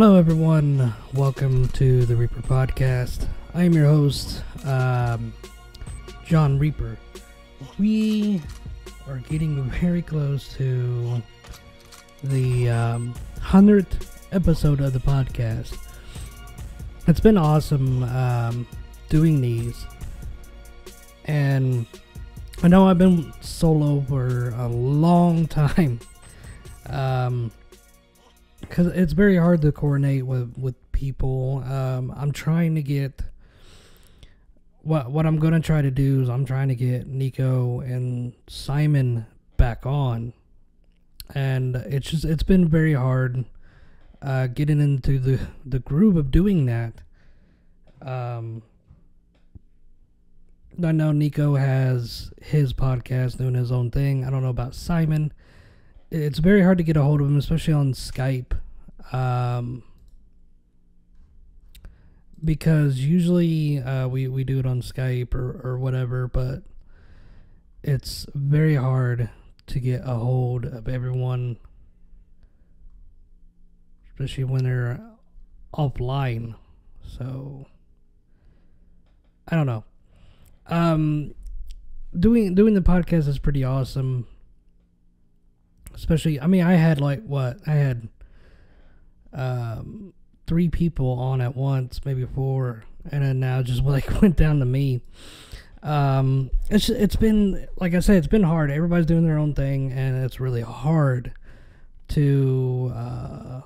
Hello, everyone. Welcome to the Reaper Podcast. I am your host, John Reaper. We are getting very close to the 100th episode of the podcast. It's been awesome doing these, and I know I've been solo for a long time. Because it's very hard to coordinate with people. I'm trying to get what I'm gonna try to do is I'm trying to get Nico and Simon back on, and it's been very hard getting into the groove of doing that. I know Nico has his podcast doing his own thing. I don't know about Simon. It's very hard to get a hold of him, especially on Skype, because usually we do it on Skype or whatever, but it's very hard to get a hold of everyone, especially when they're offline. So I don't know. Doing the podcast is pretty awesome. Especially, I mean, I had three people on at once, maybe four, and then now just went down to me. It's been, like I said, it's been hard. Everybody's doing their own thing, and it's really hard to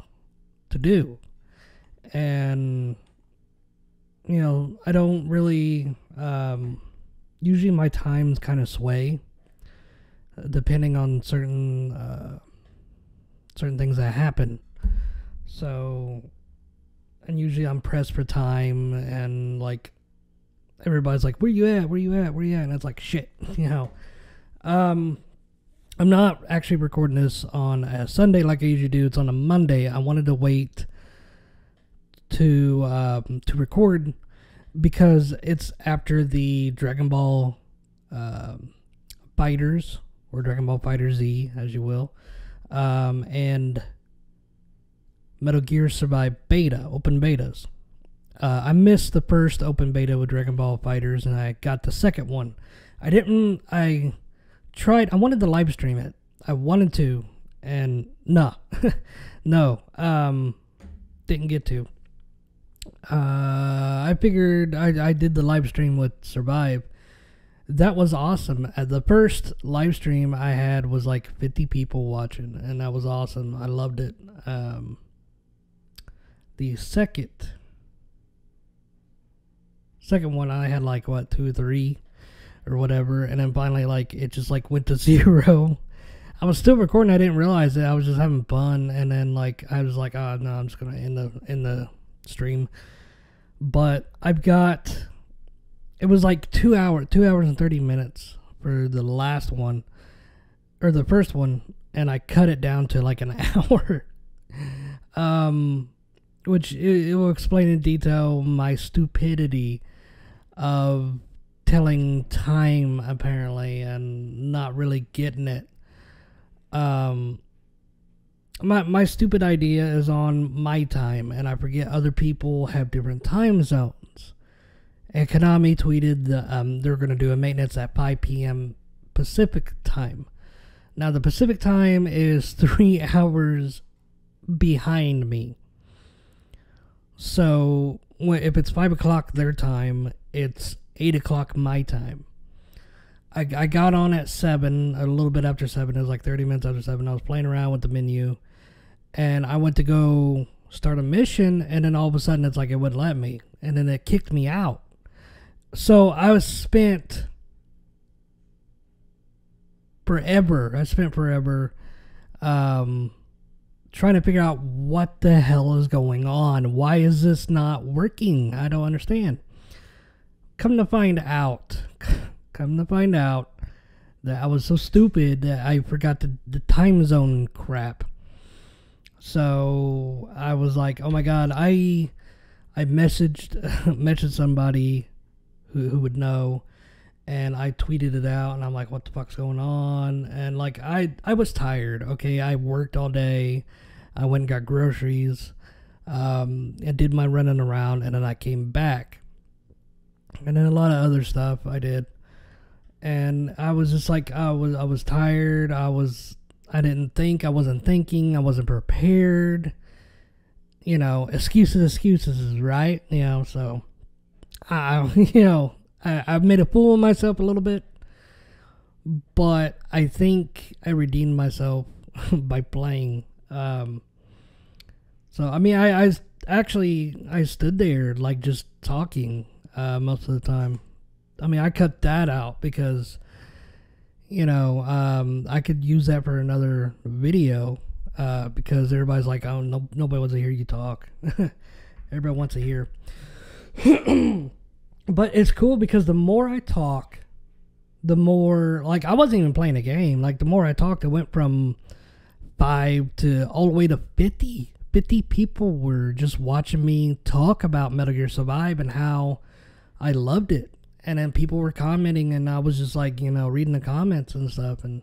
do. And you know, I don't really. Usually, my times kind of sway depending on certain things that happen. So, and usually I'm pressed for time, and like everybody's like, "Where you at? Where you at? Where you at?" And it's like, shit, you know. I'm not actually recording this on a Sunday like I usually do. It's on a Monday. I wanted to wait to record because it's after the Dragon Ball Fighters, or Dragon Ball FighterZ, as you will, and Metal Gear Survive beta, open betas. I missed the first open beta with Dragon Ball Fighters, and I got the second one. I wanted to live stream it. I wanted to, and no, didn't get to. I figured I did the live stream with Survive. That was awesome. The first live stream I had was like 50 people watching, and that was awesome. I loved it. The second one I had like 2 or 3 or whatever, and then finally it just went to 0. I was still recording. I didn't realize it. I was just having fun, and then I was like, oh no, I'm just gonna end the stream. But I've got. It was like 2 hours and 30 minutes for the last one, or the first one, and I cut it down to like an hour. Which it will explain in detail my stupidity of telling time, apparently, and not really getting it. My stupid idea is on my time, and I forget other people have different time zones. And Konami tweeted they're going to do a maintenance at 5 p.m. Pacific time. Now, the Pacific time is 3 hours behind me. So, if it's 5 o'clock their time, it's 8 o'clock my time. I got on at 7, a little bit after 7. It was like 30 minutes after 7. I was playing around with the menu, and I went to go start a mission, and then all of a sudden it's like it wouldn't let me. And then it kicked me out. So I spent forever trying to figure out what the hell is going on. Why is this not working? I don't understand. Come to find out that I was so stupid that I forgot the time zone crap. So I was like, oh my god, I messaged somebody who would know, and I tweeted it out, and I'm like, what the fuck's going on? And I was tired. Okay, I worked all day. I went and got groceries. I did my running around, and then I came back. And then a lot of other stuff I did. And I was just like, I was tired. I didn't think. I wasn't thinking. I wasn't prepared. You know, excuses, right? You know, so I made a fool of myself a little bit, but I think I redeemed myself by playing. So I mean, I stood there like just talking most of the time. I mean, I cut that out because I could use that for another video. Because everybody's like, oh, no, nobody wants to hear you talk. Everybody wants to hear. But it's cool because the more I talk, the more, like, I wasn't even playing a game. Like, the more I talked, it went from 5 to all the way to 50. 50 people were just watching me talk about Metal Gear Survive and how I loved it. And then people were commenting, and I was just like, reading the comments and stuff. And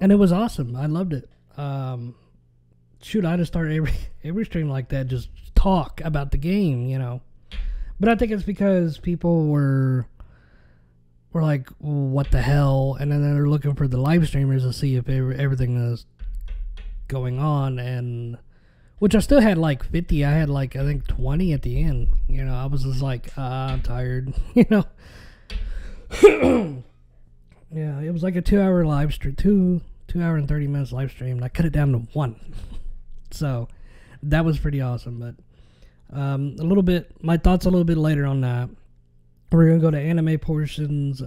it was awesome. I loved it. Shoot, I just start every stream like that, just talk about the game, But I think it's because people were like, what the hell? And then they're looking for the live streamers to see if everything is going on, and which I still had like 50. I had like, I think 20 at the end. I was just like, I'm tired, Yeah, it was like a 2-hour live stream, 2 hour and 30 minutes live stream, and I cut it down to 1. So that was pretty awesome. But my thoughts a little bit later on that. We're gonna go to anime portions,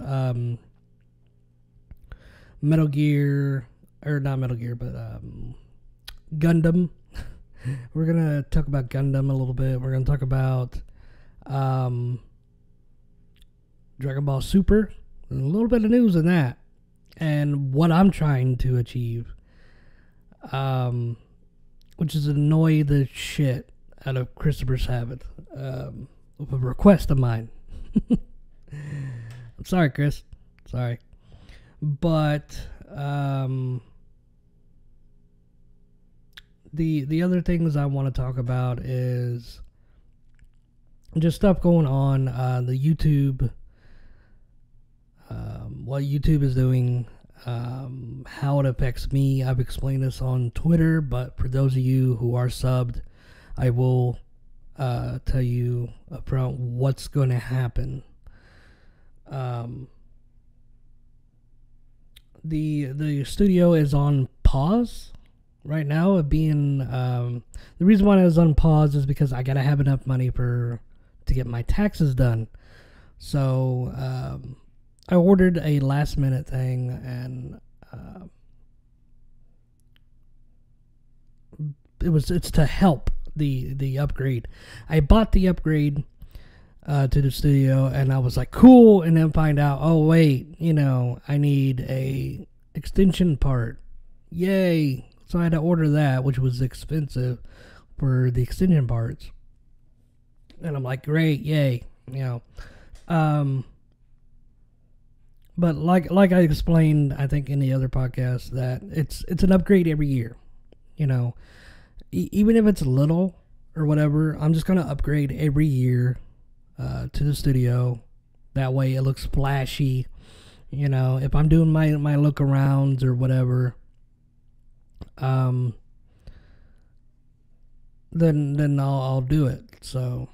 Metal Gear, or not Metal Gear, but Gundam. We're gonna talk about Gundam a little bit. We're gonna talk about Dragon Ball Super. A little bit of news in that. And what I'm trying to achieve, which is annoy the shit out of Christopher Sabat, with a request of mine. I'm sorry, Chris. Sorry. But the other things I want to talk about is just stuff going on, the YouTube. What YouTube is doing, how it affects me. I've explained this on Twitter, but for those of you who are subbed, I will tell you upfront what's going to happen. The studio is on pause right now. The reason why I was on pause is because I gotta have enough money to get my taxes done. So I ordered a last minute thing, and it's to help the upgrade. I bought the upgrade to the studio, and I was like, cool, and then find out, oh wait, I need a extension part. Yay. So I had to order that, which was expensive for the extension parts. And I'm like, great, yay, But like I explained, I think in the other podcast, that it's an upgrade every year. Even if it's little or whatever, I'm just gonna upgrade every year to the studio. That way, it looks flashy. If I'm doing my look arounds or whatever, then I'll do it. So.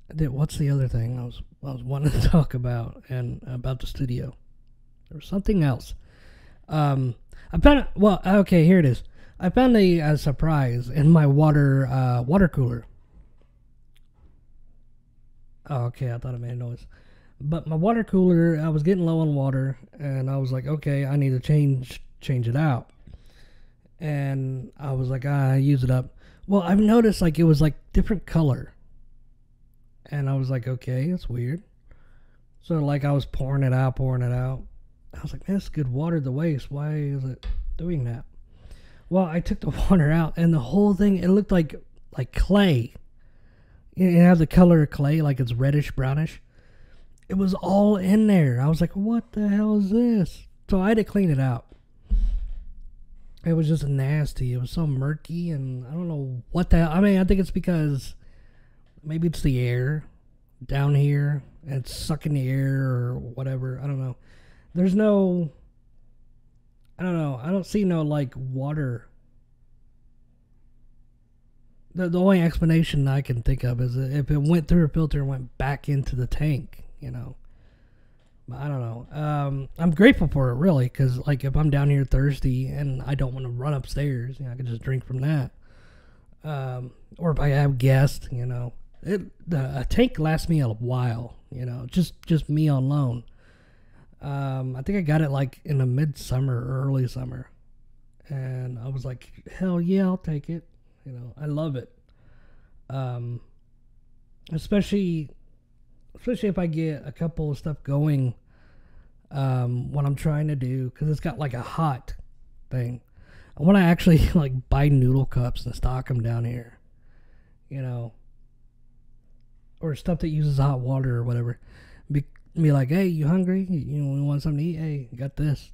What's the other thing I was wanting to talk about, and about the studio? There was something else. I found, well, okay, here it is. I found a surprise in my water cooler. Oh, okay, I thought it made a noise. But my water cooler, I was getting low on water, and I was like, okay, I need to change it out. And I was like, I use it up. Well, I've noticed like it was like different color. And I was like, okay, that's weird. So like I was pouring it out. I was like, man, that's good water to waste. Why is it doing that? Well, I took the water out, and the whole thing, it looked like clay. It has the color of clay, like it's reddish, brownish. It was all in there. I was like, what the hell is this? So I had to clean it out. It was just nasty. It was so murky, and I don't know what the hell. I mean, I think it's because maybe it's the air down here, and it's sucking the air or whatever. I don't know. There's no, I don't know. I don't see no like water. The only explanation I can think of is that if it went through a filter and went back into the tank, you know. But I don't know. I'm grateful for it, really, because like if I'm down here thirsty and I don't want to run upstairs, you know, I can just drink from that. Or if I have guests, you know, a tank lasts me a while, you know, just me on loan. I think I got it like in the midsummer or early summer, and I was like, hell yeah, I'll take it. You know, I love it. Especially if I get a couple of stuff going, what I'm trying to do, because it's got like a hot thing. I want to actually like buy noodle cups and stock them down here, you know, or stuff that uses hot water or whatever. Be like, hey, you hungry? You know, you want something to eat? Hey, you got this.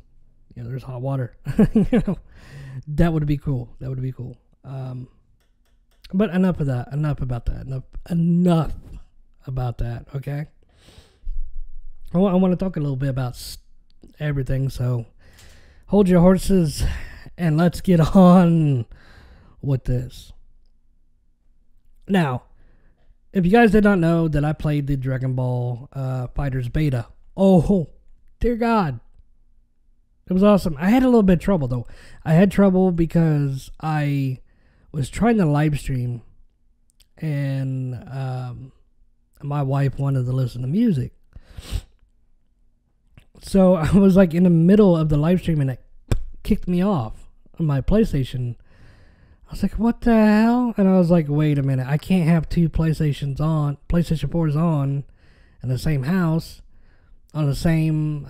You know, there's hot water. You know, that would be cool. That would be cool. But enough of that. Enough about that. Enough about that. Okay. I want to talk a little bit about everything. So hold your horses and let's get on with this. Now, if you guys did not know that I played the Dragon Ball Fighters beta, oh dear God, it was awesome. I had a little bit of trouble though. I had trouble because I was trying to live stream, and my wife wanted to listen to music. So I was like in the middle of the live stream, and it kicked me off on my PlayStation. I was like, what the hell? And I was like, wait a minute. I can't have two PlayStation 4s on in the same house on the same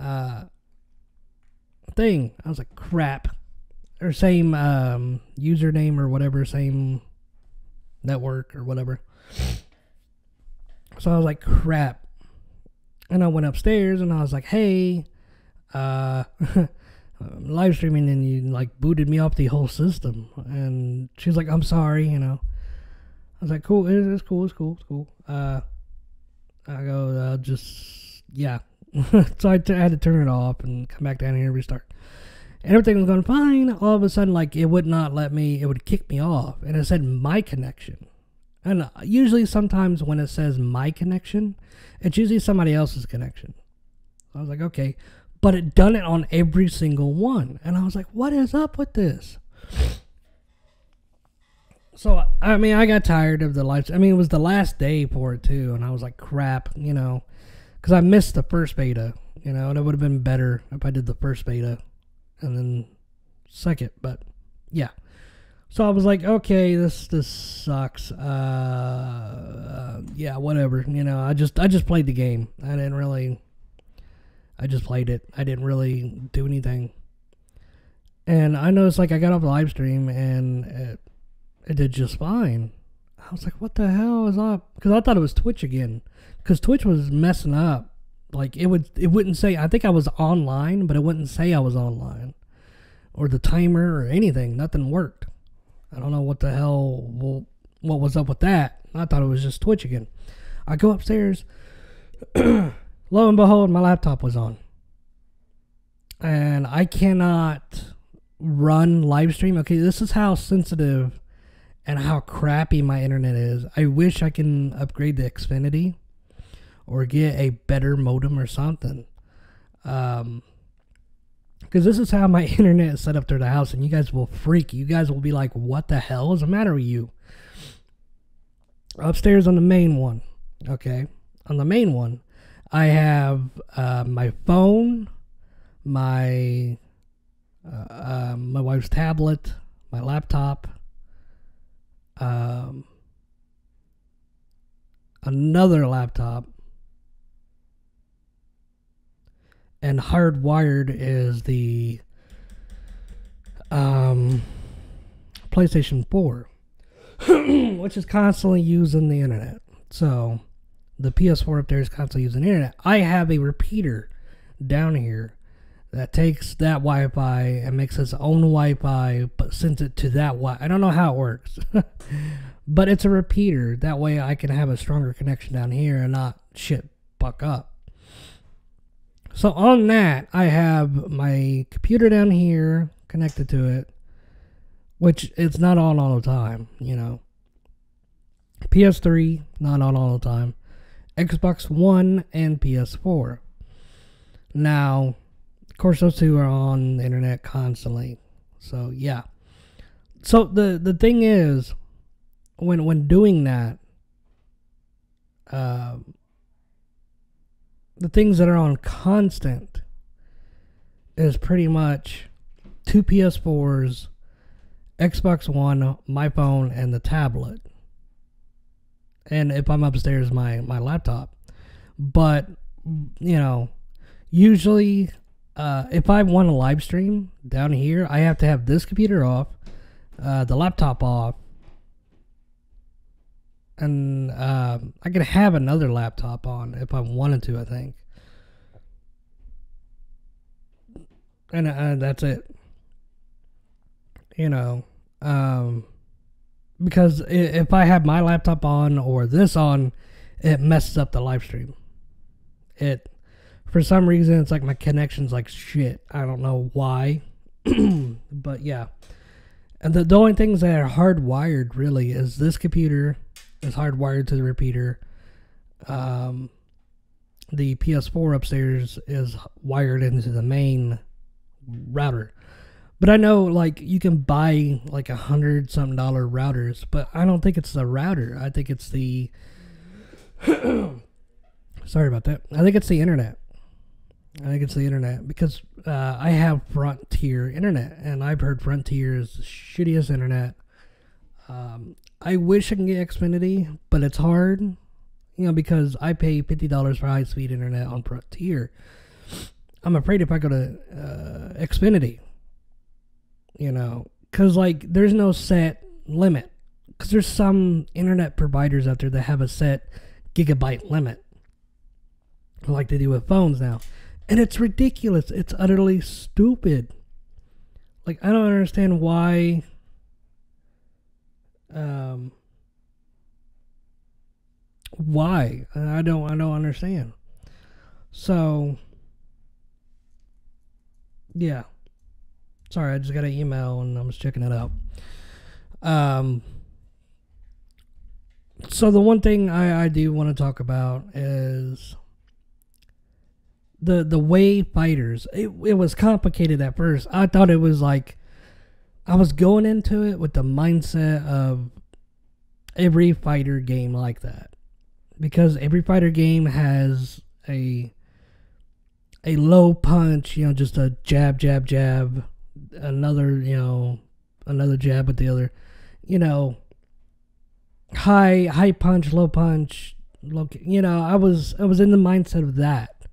thing. I was like, crap. Or same username or whatever, same network or whatever. So I was like, crap. And I went upstairs and I was like, hey, live streaming, and you like booted me off the whole system. And she's like, I'm sorry, you know. I was like, cool, it's cool. I go, yeah. So I had to turn it off and come back down here and restart. And everything was going fine. All of a sudden, like, it would not let me, it would kick me off. And it said my connection. And usually sometimes when it says my connection, it's usually somebody else's connection. I was like, okay. But it done it on every single one. And I was like, what is up with this? So, I mean, I got tired of the live. I mean, it was the last day for it, too. And I was like, crap, you know. Because I missed the first beta, you know. And it would have been better if I did the first beta and then second. But, yeah. So I was like, okay, this sucks. Yeah, whatever. You know, I just played the game. I just played it. I didn't really do anything. And I noticed, like, I got off the live stream and it did just fine. I was like, what the hell is up? Because I thought it was Twitch again. Because Twitch was messing up. Like, it wouldn't say, I think I was online, but it wouldn't say I was online. Or the timer or anything. Nothing worked. I don't know what the hell, what was up with that. I thought it was just Twitch again. I go upstairs. Lo and behold, my laptop was on. And I cannot run live stream. Okay, this is how sensitive and how crappy my internet is. I wish I can upgrade the Xfinity or get a better modem or something. Because this is how my internet is set up through the house, and you guys will freak. You guys will be like, what the hell is the matter with you? Upstairs on the main one, okay? On the main one, I have my phone, my wife's tablet, my laptop, another laptop, and hardwired is the PlayStation 4, which is constantly using the internet. So the PS4 up there is constantly using the internet. I have a repeater down here that takes that Wi-Fi and makes its own Wi-Fi, but sends it to that Wi-Fi. I don't know how it works, but it's a repeater. That way I can have a stronger connection down here and not shit fuck up. So on that, I have my computer down here connected to it, which it's not on all the time, you know. PS3, not on all the time. Xbox One and PS4. Now, of course, those two are on the internet constantly. So, yeah. So, the thing is, when doing that, the things that are on constant is pretty much 2 PS4s, Xbox One, my phone, and the tablet. And if I'm upstairs, my laptop. But, you know, usually, if I want to live stream down here, I have to have this computer off, the laptop off, and I could have another laptop on if I wanted to, I think. And that's it. You know, because if I have my laptop on or this on, it messes up the live stream. For some reason, it's like my connection's like shit. I don't know why, but yeah. And the only things that are hardwired really is this computer is hardwired to the repeater. The PS4 upstairs is wired into the main router. But I know, like, you can buy like $100-something routers, but I don't think it's the router. I think it's the sorry about that. I think it's the internet. Because I have Frontier internet, and I've heard Frontier is the shittiest internet. I wish I can get Xfinity, but it's hard, you know, because I pay $50 for high-speed internet on Frontier. I'm afraid if I go to Xfinity, you know, because, like, there's no set limit. Because there's some internet providers out there that have a set gigabyte limit, like they do with phones now. And it's ridiculous. It's utterly stupid. Like, I don't understand why. Why? I don't understand. So, yeah. Sorry, I just got an email and I was checking it out. So the one thing I do want to talk about is the way fighters. It was complicated at first. I thought it was like, I was going into it with the mindset of every fighter game like that, because every fighter game has a low punch, you know, just a jab, jab, jab, another, you know, another jab with the other, you know, high punch, low punch, low, you know, I was in the mindset of that,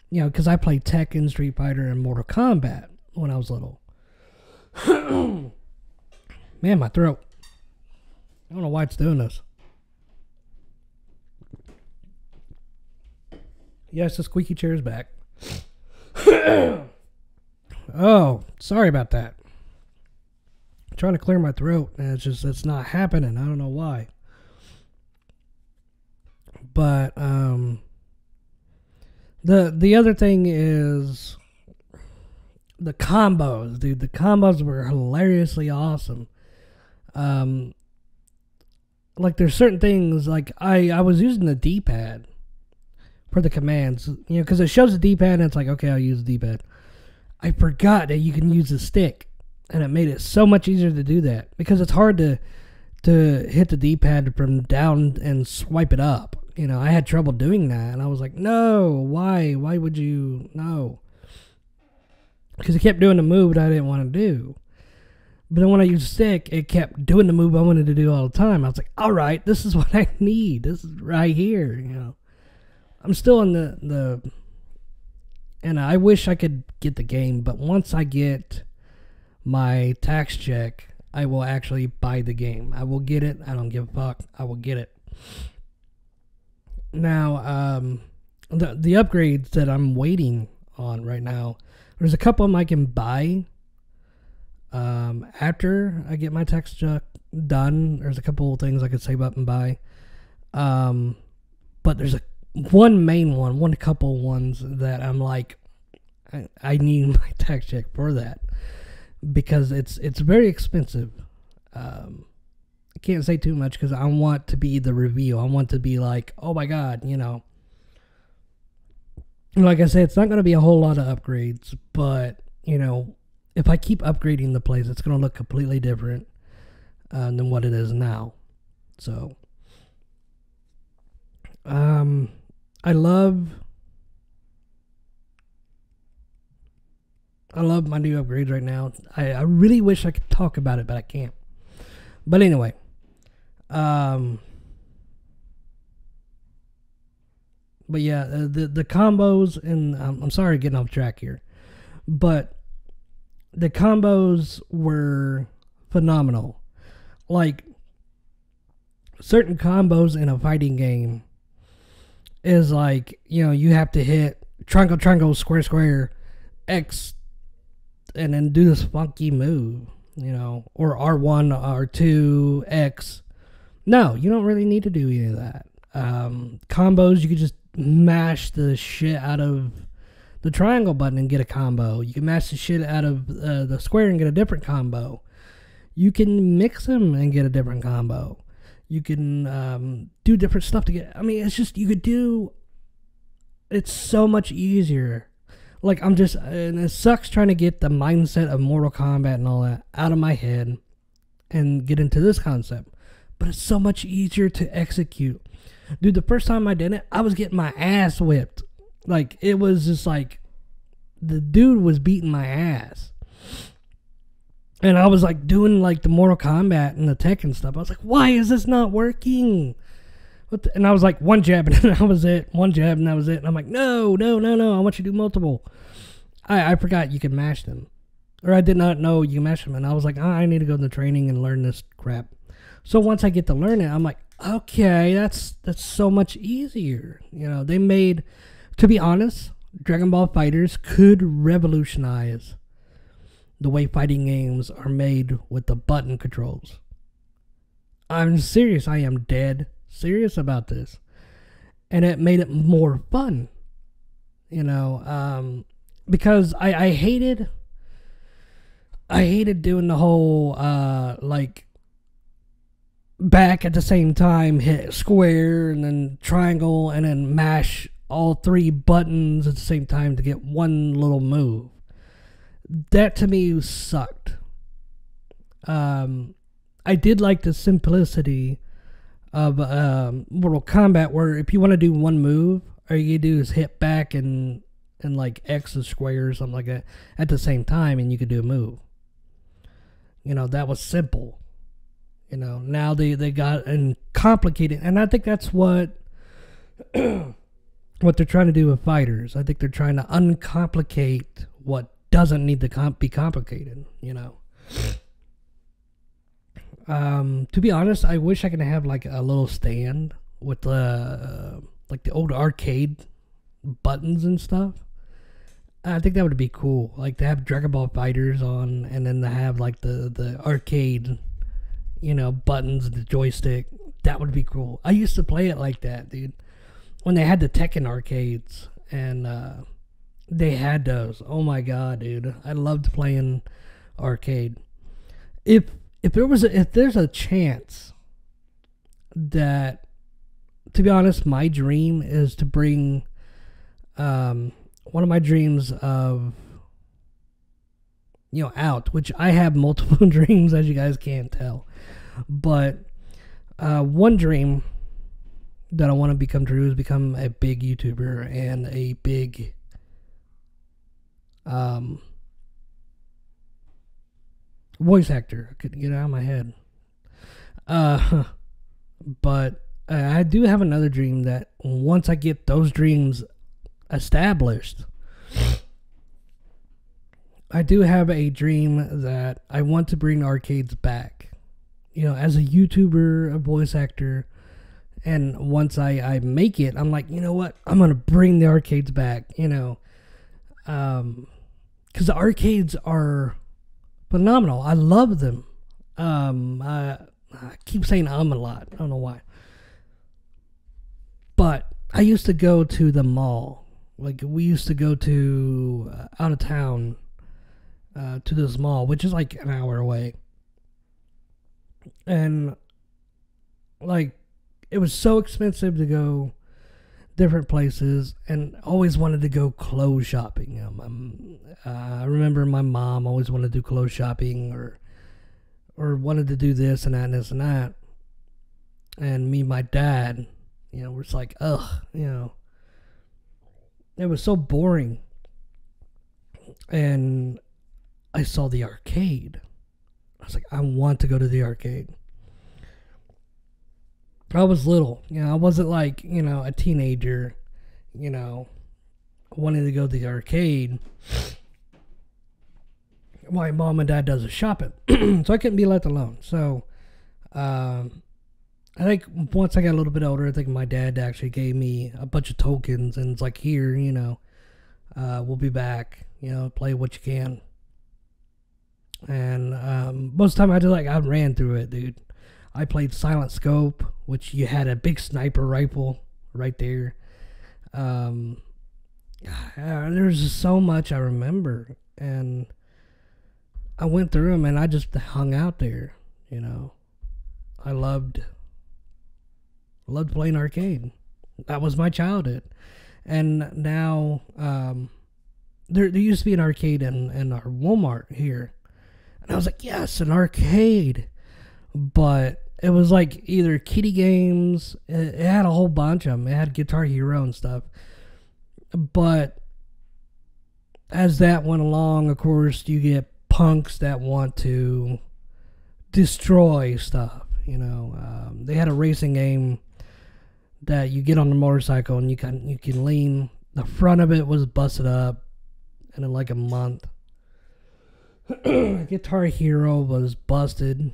you know, because I played Tekken, Street Fighter, and Mortal Kombat when I was little. Man, my throat. I don't know why it's doing this. Yes, the squeaky chair is back. Oh, sorry about that. I'm trying to clear my throat, and it's not happening. I don't know why. But the other thing is the combos, dude. The combos were hilariously awesome. Like, there's certain things, like I was using the D-pad for the commands, you know, because it shows the D-pad and it's like, okay, I'll use the D-pad. I forgot that you can use the stick, and it made it so much easier to do that, because it's hard to hit the D-pad from down and swipe it up. You know, I had trouble doing that, and I was like, no, why would you? No, because it kept doing the move that I didn't want to do. But then when I used stick, it kept doing the move I wanted to do all the time. I was like, all right, this is what I need. This is right here, you know. I'm still in the and I wish I could get the game, but once I get my tax check, I will actually buy the game. I will get it. I don't give a fuck. I will get it. Now, the upgrades that I'm waiting on right now There's a couple of them I can buy after I get my text chuck done. There's a couple of things I could save up and buy. But there's one main one, couple ones that I'm like, I need my text check for that because it's very expensive. I can't say too much because I want to be the review. I want to be like, oh my god, you know. Like I said, it's not going to be a whole lot of upgrades, but you know, if I keep upgrading the place, it's going to look completely different than what it is now. So, I love my new upgrades right now. I really wish I could talk about it, but I can't. But anyway, but yeah, the combos, and I'm sorry getting off track here, but the combos were phenomenal. Like, certain combos in a fighting game is like, you know, you have to hit triangle, triangle, square, square, X, and then do this funky move, you know, or R1, R2, X. No, you don't really need to do any of that. Combos, you could just mash the shit out of the triangle button and get a combo. You can mash the shit out of the square and get a different combo. You can mix them and get a different combo. You can do different stuff to get. I mean, it's just, you could do. It's so much easier. Like, and it sucks trying to get the mindset of Mortal Kombat and all that out of my head and get into this concept. But it's so much easier to execute. Dude, the first time I did it, I was getting my ass whipped. Like, it was just like, the dude was beating my ass. And I was like doing like the Mortal Kombat and the Tekken stuff. I was like, why is this not working? And I was like, one jab and that was it. One jab and that was it. And I'm like, no. I want you to do multiple. I forgot you can mash them. Or I did not know you can mash them. And I was like, I need to go to the training and learn this crap. So once I get to learn it, I'm like, okay, that's so much easier. You know, they made, to be honest, Dragon Ball FighterZ could revolutionize the way fighting games are made with the button controls. I'm serious. I am dead serious about this. And it made it more fun. You know, because I hated doing the whole, like, back at the same time, hit square and then triangle and then mash all three buttons at the same time to get one little move. That to me sucked. I did like the simplicity of Mortal Kombat, where if you want to do one move, all you do is hit back and like X or square or something like that at the same time, and you could do a move. You know, that was simple. You know, now they got and complicated, and I think that's what what they're trying to do with fighters. I think they're trying to uncomplicate what doesn't need to be complicated. You know. To be honest, I wish I could have like a little stand with like the old arcade buttons and stuff. I think that would be cool. Like to have Dragon Ball FighterZ on, and then to have like the arcade, you know, buttons, the joystick. That would be cool. I used to play it like that, dude. When they had the Tekken arcades and they had those. Oh my god, dude! I loved playing arcade. If there's a chance that, to be honest, my dream is to bring one of my dreams of, you know, out, which I have multiple dreams, as you guys can't tell, but one dream that I want to become true is become a big YouTuber and a big voice actor. I couldn't get it out of my head. But I do have another dream that once I get those dreams established, I do have a dream that I want to bring arcades back. You know, as a YouTuber, a voice actor, and once I make it, I'm like, you know what? I'm going to bring the arcades back, you know. because the arcades are phenomenal. I love them. I keep saying a lot. I don't know why. But I used to go to the mall. Like, we used to go to out of town to this mall, which is like an hour away. And, like, it was so expensive to go different places, and always wanted to go clothes shopping. I remember my mom always wanted to do clothes shopping, or wanted to do this and that and this and that. And me and my dad, we're just like, ugh, it was so boring. And I saw the arcade. I was like, I want to go to the arcade. I was little, I wasn't like, a teenager, wanting to go to the arcade. My mom and dad does the shopping, so I couldn't be left alone. So, I think once I got a little bit older, I think my dad actually gave me a bunch of tokens, and it's like, here, we'll be back, play what you can. And most of the time I ran through it, dude. I played Silent Scope, which you had a big sniper rifle right there. There's just so much I remember, and I went through them, and I just hung out there. I loved playing arcade. That was my childhood. And now there used to be an arcade in our Walmart here, and I was like, yes, an arcade. But it was like either kiddie games. It had a whole bunch of them. It had Guitar Hero and stuff. But as that went along, of course, you get punks that want to destroy stuff. They had a racing game that you get on the motorcycle and you can lean. The front of it was busted up, and in like a month, Guitar Hero was busted.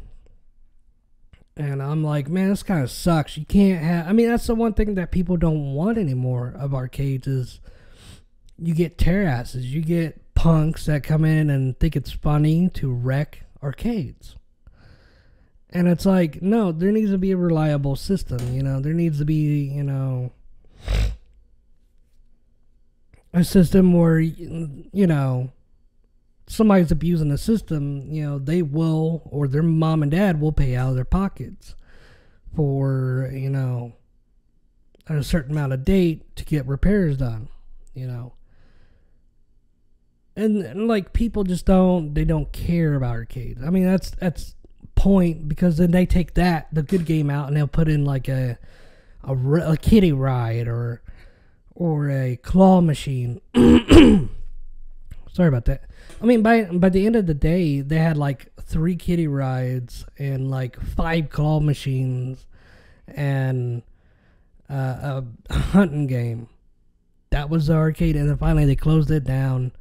And I'm like, man, this kind of sucks. You can't have... that's the one thing that people don't want anymore of arcades is you get tear asses. You get punks that come in and think it's funny to wreck arcades. And it's like, no, there needs to be a reliable system. There needs to be, a system where, somebody's abusing the system, they will, or their mom and dad will pay out of their pockets for, a certain amount of date to get repairs done, And like, people just don't care about arcades. That's point, because then they take the good game out, and they'll put in like a kiddie ride or a claw machine. Sorry about that. By the end of the day, they had like 3 kiddie rides and like 5 claw machines and a hunting game. That was the arcade, and then finally they closed it down,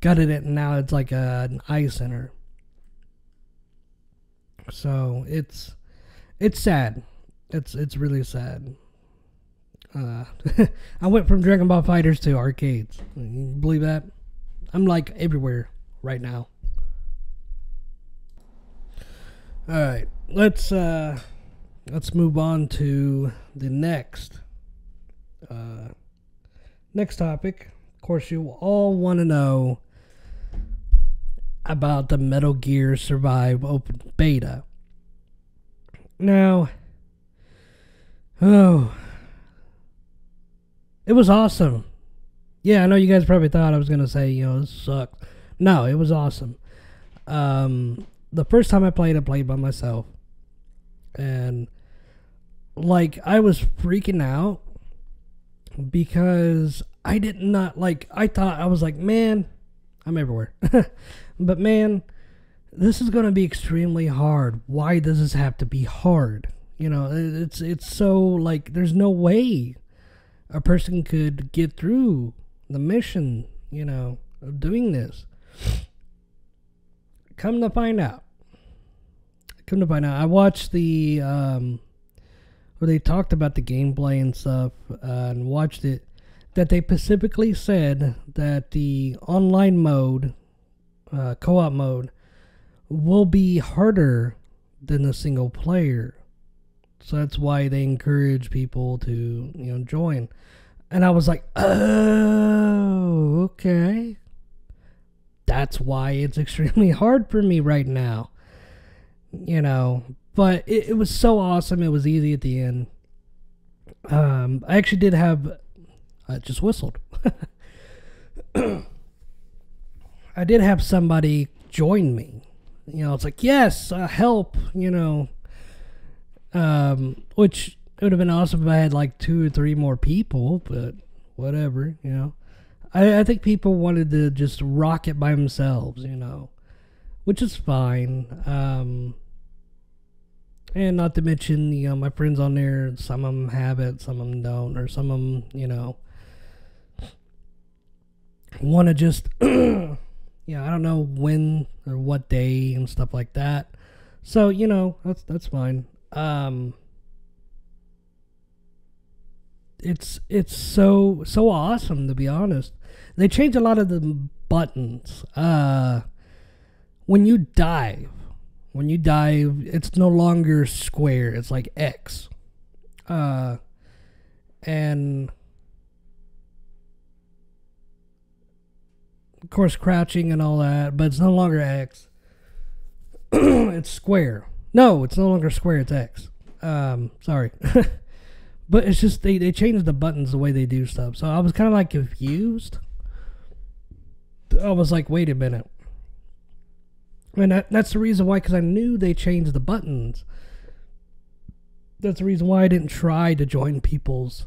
gutted it, and now it's like an eye center. So it's sad. It's really sad. I went from Dragon Ball Fighters to arcades. You believe that? I'm like everywhere right now. All right, let's move on to the next topic. Of course, you all want to know about the Metal Gear Survive Open Beta. Now, it was awesome. Yeah, I know you guys probably thought I was going to say, this sucks. No, it was awesome. The first time I played by myself. And, like, I was freaking out because I was like, man, I'm everywhere. But, man, this is going to be extremely hard. Why does this have to be hard? It's so, like, there's no way a person could get through the mission, of doing this. Come to find out, I watched the where they talked about the gameplay and stuff, and watched it. That they specifically said that the online mode co-op mode will be harder than the single player. So that's why they encourage people to, join. And I was like, oh, okay. That's why it's extremely hard for me right now. But it was so awesome. It was easy at the end. I actually did have, I just whistled. I did have somebody join me. It's like, yes, help, which it would have been awesome if I had like 2 or 3 more people, but whatever, I think people wanted to just rock it by themselves, which is fine. And not to mention, my friends on there, some of them have it, some of them don't, or some of them, want to just, I don't know when or what day and stuff like that. So, that's fine. It's so awesome, to be honest. They changed a lot of the buttons. When you dive, it's no longer square. It's like X. And of course crouching and all that, but it's no longer X. It's square. No, it's no longer square, it's X. Sorry. But it's just they changed the buttons the way they do stuff. So I was kind of like confused. I was like, wait a minute. And that's the reason why, because I knew they changed the buttons. That's the reason why I didn't try to join people's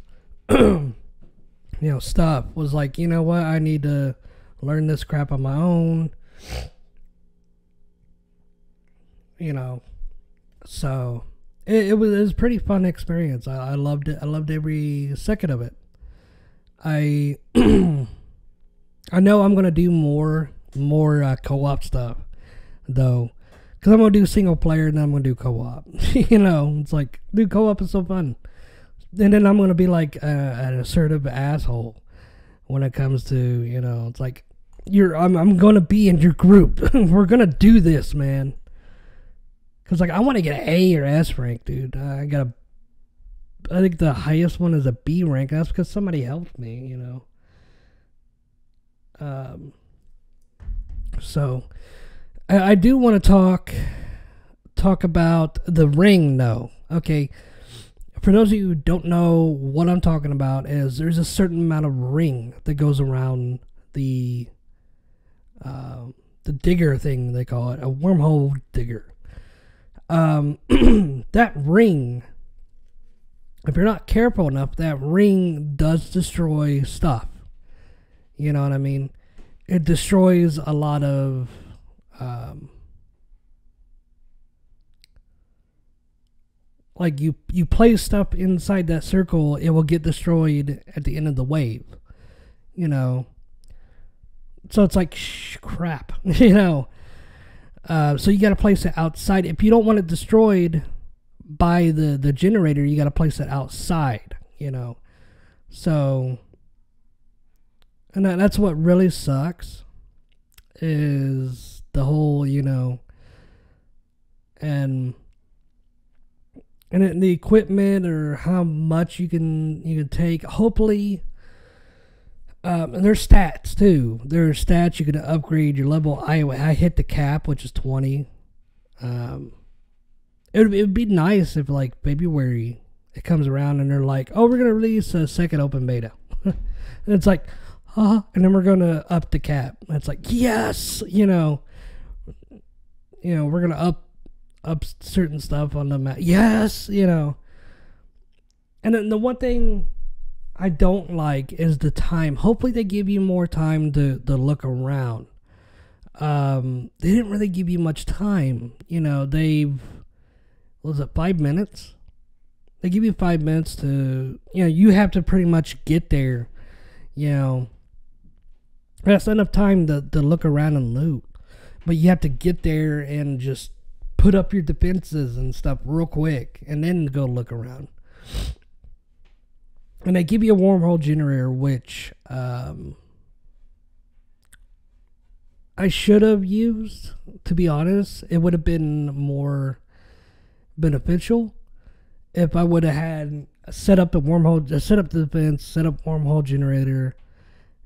stuff. Was like, you know what, I need to learn this crap on my own. So it was a pretty fun experience. I loved it. I loved every second of it. I I know I'm gonna do more co-op stuff though, because I'm gonna do single player and then I'm gonna do co-op. It's like, dude, co-op is so fun. And then I'm gonna be like an assertive asshole when it comes to, it's like, I'm gonna be in your group. We're gonna do this, man. Cause like, I want to get an A or S rank, dude. I think the highest one is a B rank. That's because somebody helped me, So I do want to talk about the ring, though. Okay, for those of you who don't know what I'm talking about, is there's a certain amount of ring that goes around the digger thing, they call it, a wormhole digger. That ring, if you're not careful enough, that ring does destroy stuff. You know what I mean? It destroys a lot of like you place stuff inside that circle, it will get destroyed at the end of the wave. So it's like crap. So you got to place it outside. If you don't want it destroyed by the generator, you got to place it outside, So, and that's what really sucks, is the whole, and the equipment, or how much you can take. Hopefully, and there's stats too. There's stats you can upgrade your level. I hit the cap, which is 20. It would be nice if like February it comes around and they're like, oh, we're gonna release a second open beta. And it's like, and then we're gonna up the cap. And it's like, yes, we're gonna up certain stuff on the map. Yes, And then the one thing I don't like is the time. Hopefully they give you more time to look around. They didn't really give you much time. Was it 5 minutes? They give you 5 minutes to, you have to pretty much get there. That's enough time to look around and loot. But you have to get there and just put up your defenses and stuff real quick, and then go look around. And they give you a wormhole generator, which I should have used, to be honest. It would have been more beneficial if I would have had set up the wormhole, set up the defense, set up wormhole generator,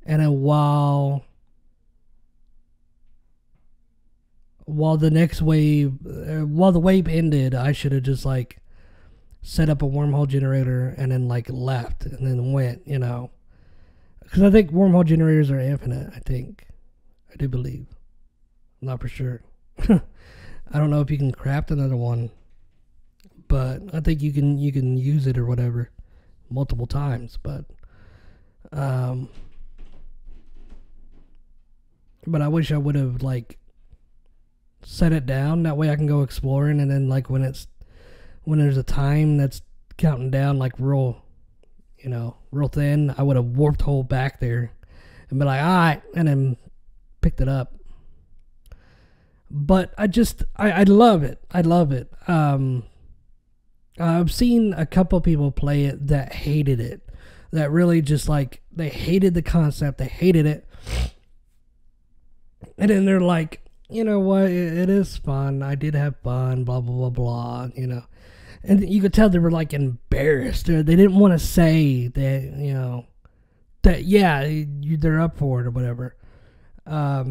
and then while the next wave, while the wave ended, I should have just like set up a wormhole generator and then like left and then went, because I think wormhole generators are infinite. I do believe, not for sure. I don't know if you can craft another one, but I think you can use it or whatever multiple times. But I wish I would have like set it down, that way I can go exploring, and then like when there's a time that's counting down like real thin, I would have warped hole back there and be like, all right, and then picked it up. But I love it. I've seen a couple people play it that hated it, that really just like they hated the concept, they hated it, and then they're like, you know what, it is fun, I did have fun, blah blah blah blah, and you could tell they were like embarrassed, they didn't want to say that, that they're up for it or whatever. I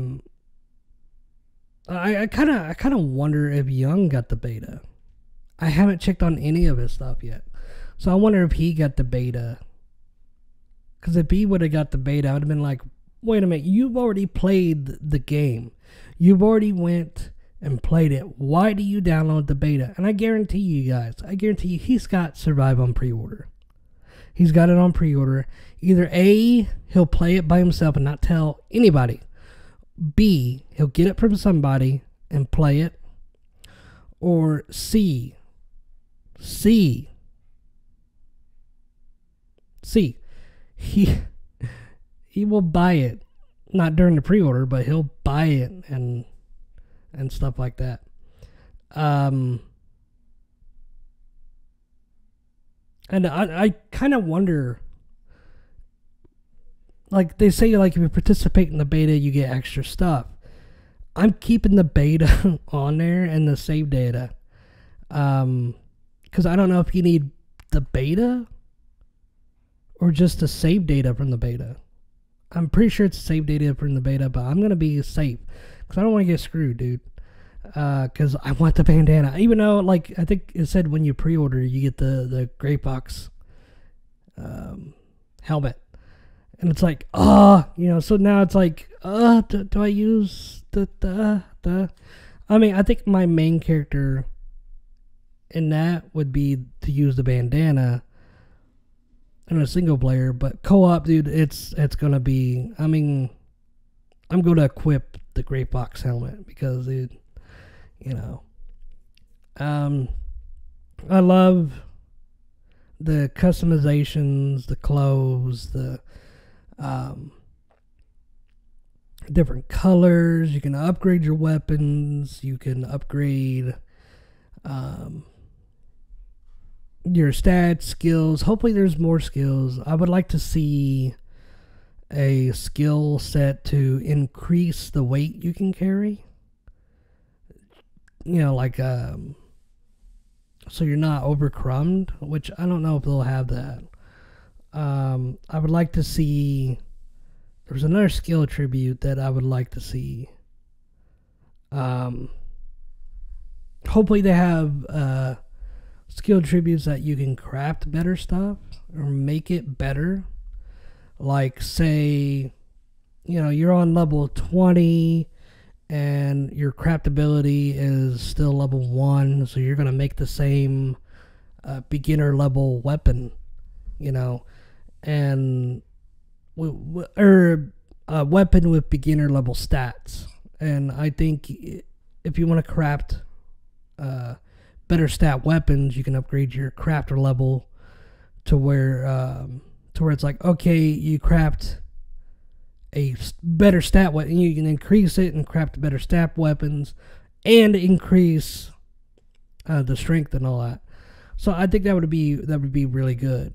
kind of wonder if Young got the beta. I haven't checked on any of his stuff yet, so I wonder if he got the beta. Because if he would have got the beta, I would have been like, wait a minute, you've already played the game. You've already went and played it. Why do you download the beta? And I guarantee you guys, he's got Survive on pre-order. He's got it on pre-order. Either A, he'll play it by himself and not tell anybody. B, he'll get it from somebody and play it. Or C, he will buy it, not during the pre-order, but he'll buy it and stuff like that. And I kind of wonder, like they say, like if you participate in the beta, you get extra stuff. I'm keeping the beta on there and the save data, because I don't know if you need the beta or just the save data from the beta. I'm pretty sure it's save data from the beta, but I'm gonna be safe because I don't want to get screwed, dude. Because I want the bandana, even though like I think it said when you pre-order you get the Gray Fox helmet, and it's like so now it's like do I use the I mean, I think my main character in that would be to use the bandana in a single player, but co-op, dude, it's gonna be, I mean, I'm gonna equip the Gray Fox helmet because dude, I love the customizations, the clothes, the different colors. You can upgrade your weapons. You can upgrade your stats, skills. Hopefully there's more skills. I would like to see a skill set to increase the weight you can carry. Like so you're not overcrummed, which I don't know if they'll have that. I would like to see, there's another skill attribute that I would like to see. Hopefully they have skill attributes that you can craft better stuff or make it better. Like say, you're on level 20 and your craftability is still level 1, so you're going to make the same beginner level weapon, and or a weapon with beginner level stats. And I think if you want to craft better stat weapons, you can upgrade your crafter level to where it's like, okay, you craft a better stat weapon, you can increase it and craft better stat weapons and increase the strength and all that. So I think that would be really good.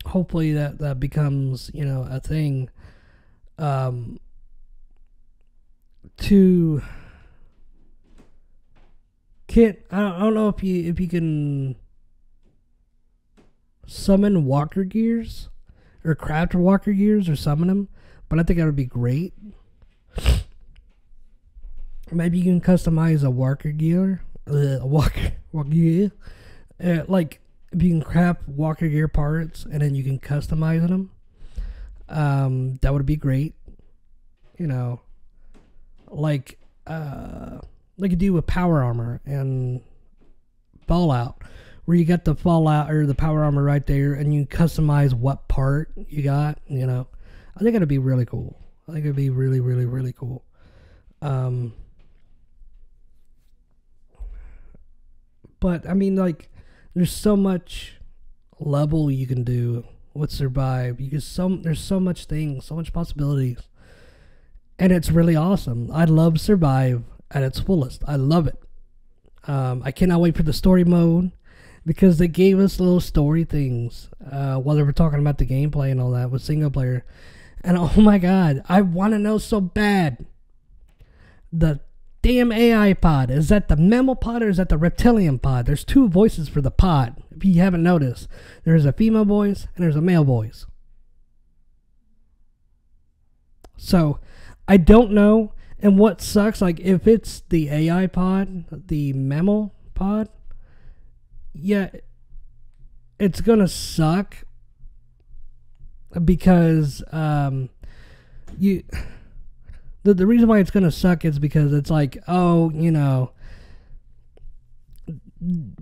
Hopefully that becomes a thing. to I don't know if you can summon walker gears or craft walker gears or summon them, but I think that would be great. Maybe you can customize a walker gear, walker gear, like if you can craft walker gear parts and then you can customize them. That would be great. You know, like you do with power armor and Fallout, where you got the Fallout or the power armor right there, and you customize what part you got. You know, I think it'd be really cool. I think it'd be really, really, really cool. But I mean, like, there's so much level you can do with Survive. There's so much things, so much possibilities, and it's really awesome. I love Survive at its fullest. I love it. I cannot wait for the story mode, because they gave us little story things while they were talking about the gameplay and all that with single player. And oh my god, I want to know so bad. The damn AI pod. Is that the mammal pod or is that the reptilian pod? There's two voices for the pod, if you haven't noticed. There's a female voice and there's a male voice. So, I don't know. And what sucks, like, if it's the AI pod, the mammal pod, yeah, it's gonna suck. Because, the reason why it's gonna suck is because it's like, oh, you know,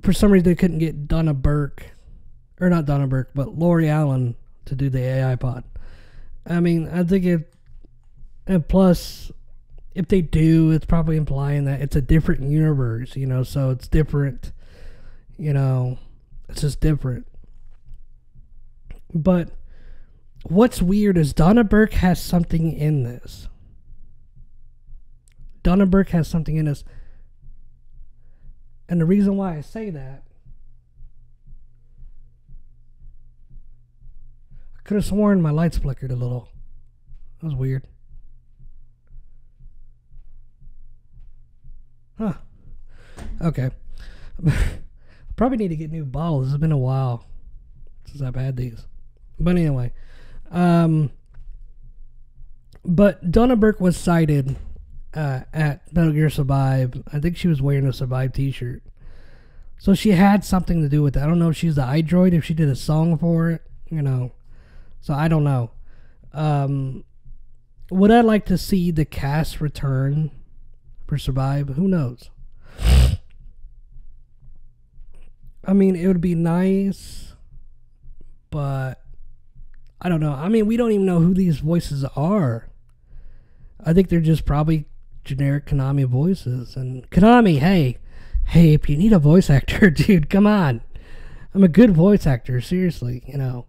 for some reason they couldn't get Donna Burke, or not Donna Burke, but Lori Allen to do the AI pod. I mean, I think and plus, if they do, it's probably implying that it's a different universe, you know, so it's different, you know, it's just different. But what's weird is Donna Burke has something in this. Donna Burke has something in this. And the reason why I say that, I could have sworn my lights flickered a little. That was weird. Huh. Okay. Probably need to get new bottles. It's been a while since I've had these. But anyway. But Donna Burke was cited at Metal Gear Survive. I think she was wearing a Survive t-shirt. So she had something to do with it. I don't know if she's the iDroid, if she did a song for it, you know. So I don't know. Would I like to see the cast return for Survive? Who knows? I mean, it would be nice, but I don't know. I mean, we don't even know who these voices are. I think they're just probably generic Konami voices. And Konami, hey, if you need a voice actor, dude, come on. I'm a good voice actor, seriously, you know.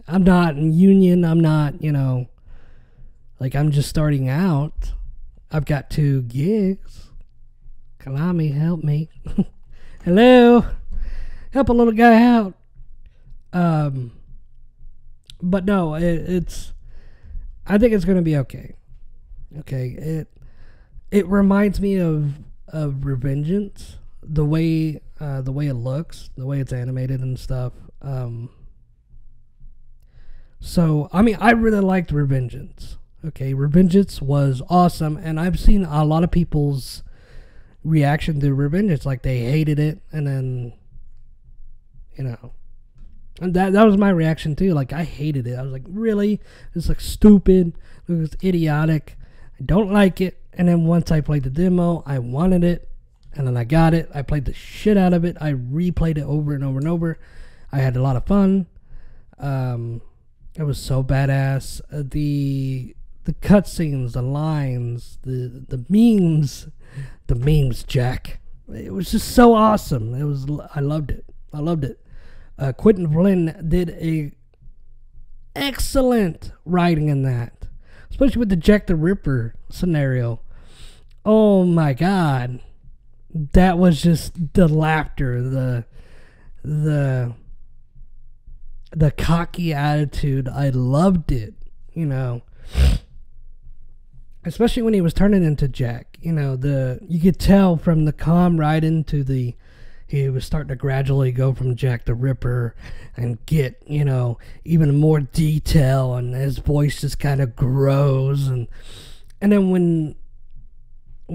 I'm not in union, I'm not, you know, like, I'm just starting out. I've got 2 gigs. Konami, help me. Hello? Help a little guy out. But no, it's, I think it's going to be okay. Okay, it reminds me of Revengeance, the way it looks, the way it's animated and stuff. So, I mean, I really liked Revengeance. Okay, Revengeance was awesome, and I've seen a lot of people's reaction to Revengeance, like they hated it, and then, you know, and that was my reaction too. Like, I hated it. I was like, really? It's like stupid. It was idiotic. I don't like it. And then once I played the demo, I wanted it, and then I got it. I played the shit out of it. I replayed it over and over and over. I had a lot of fun. It was so badass. The cutscenes, the lines, the memes, Jack. It was just so awesome. I loved it. I loved it. Quentin Flynn did a excellent writing in that, especially with the Jack the Ripper scenario. Oh my god, that was just the laughter, the cocky attitude. I loved it, you know. especially when he was turning into Jack. You could tell from the calm Raiden to he was starting to gradually go from Jack the Ripper and get, even more detail, and his voice just kind of grows. And then when